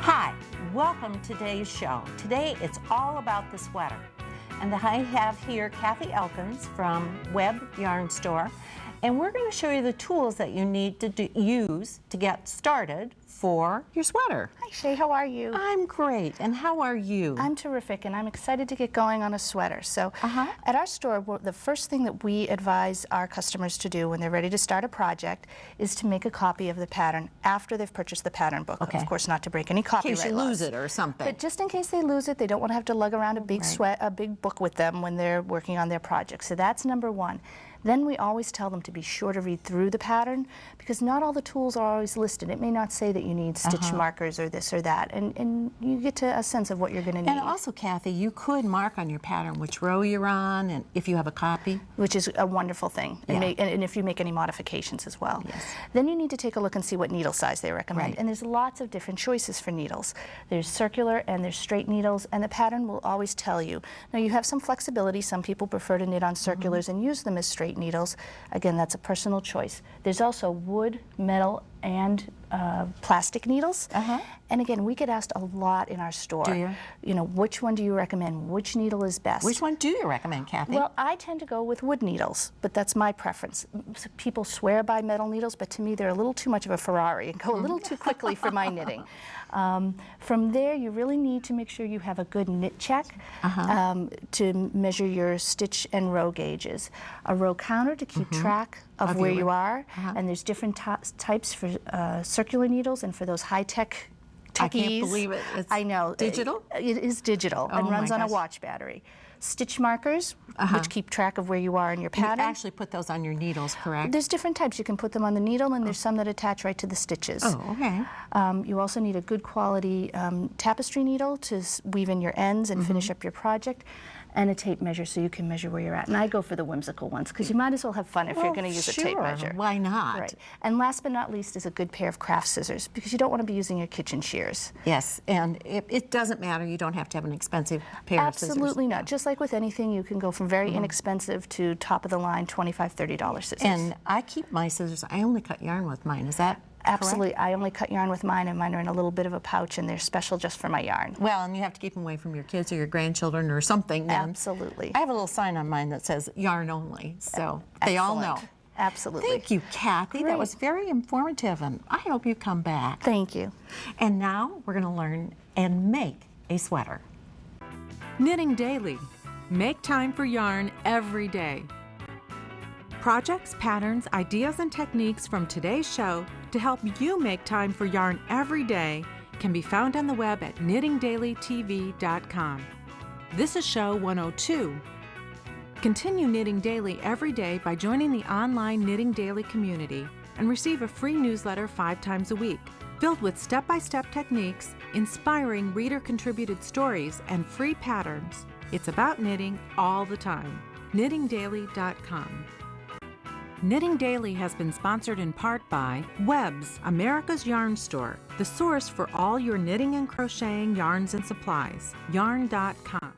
Hi, welcome to today's show. Today it's all about the sweater. And I have here Kathy Elkins from Web Yarn Store, and we're going to show you the tools that you need to use to get started for your sweater. Hi Shay, how are you? I'm great, and how are you? I'm terrific, and I'm excited to get going on a sweater. So at our store, the first thing that we advise our customers to do when they're ready to start a project is to make a copy of the pattern after they've purchased the pattern book. Okay. Of course, not to break any copyright laws. In case you lose it or something. But just in case they lose it, they don't want to have to lug around a big book with them when they're working on their project. So that's number one. Then we always tell them to be sure to read through the pattern, because not all the tools are always listed. It may not say that you need stitch markers or this or that, and you get to a sense of what you're going to need. And also, Kathy, you could mark on your pattern which row you're on, and if you have a copy. Which is a wonderful thing, and if you make any modifications as well. Yes. Then you need to take a look and see what needle size they recommend. Right. And there's lots of different choices for needles. There's circular and there's straight needles, and the pattern will always tell you. Now you have some flexibility. Some people prefer to knit on circulars and use them as straight needles. Again, that's a personal choice. There's also wood, metal, and plastic needles. And again, we get asked a lot in our store. Do you? You know, which one do you recommend? Which needle is best? Which one do you recommend, Kathy? Well, I tend to go with wood needles, but that's my preference. People swear by metal needles, but to me they're a little too much of a Ferrari and go a little too quickly for my knitting. From there, you really need to make sure you have a good knit check to measure your stitch and row gauges. A row counter to keep track of where you are, and there's different types for circular needles and for those high-tech techies. I can't believe it. It's I know. digital? It is digital and runs on a watch battery. Stitch markers, which keep track of where you are in your pattern. You actually put those on your needles, correct? There's different types. You can put them on the needle, and there's some that attach right to the stitches. Oh, okay. You also need a good quality tapestry needle to weave in your ends and finish up your project, and a tape measure so you can measure where you're at. And I go for the whimsical ones, because you might as well have fun if you're going to use a tape measure. Why not? Right. And last but not least is a good pair of craft scissors, because you don't want to be using your kitchen shears. Yes, and it doesn't matter. You don't have to have an expensive pair of scissors. Absolutely not. Just like with anything, you can go from very inexpensive to top-of-the-line $25, $30 scissors. And I keep my scissors. I only cut yarn with mine. Is that Absolutely. correct? I only cut yarn with mine, and mine are in a little bit of a pouch, and they're special just for my yarn. Well, and you have to keep them away from your kids or your grandchildren or something. Absolutely. I have a little sign on mine that says yarn only, so they all know. Absolutely. Thank you, Kathy. Great. That was very informative, and I hope you come back. Thank you. And now we're going to learn and make a sweater. Knitting Daily. Make time for yarn every day. Projects, patterns, ideas, and techniques from today's show to help you make time for yarn every day can be found on the web at knittingdailytv.com. This is show 102. Continue knitting daily every day by joining the online Knitting Daily community and receive a free newsletter 5 times a week, filled with step-by-step techniques, inspiring reader-contributed stories, and free patterns. It's about knitting all the time. knittingdaily.com. Knitting Daily has been sponsored in part by Webs, America's Yarn Store, the source for all your knitting and crocheting yarns and supplies, yarn.com.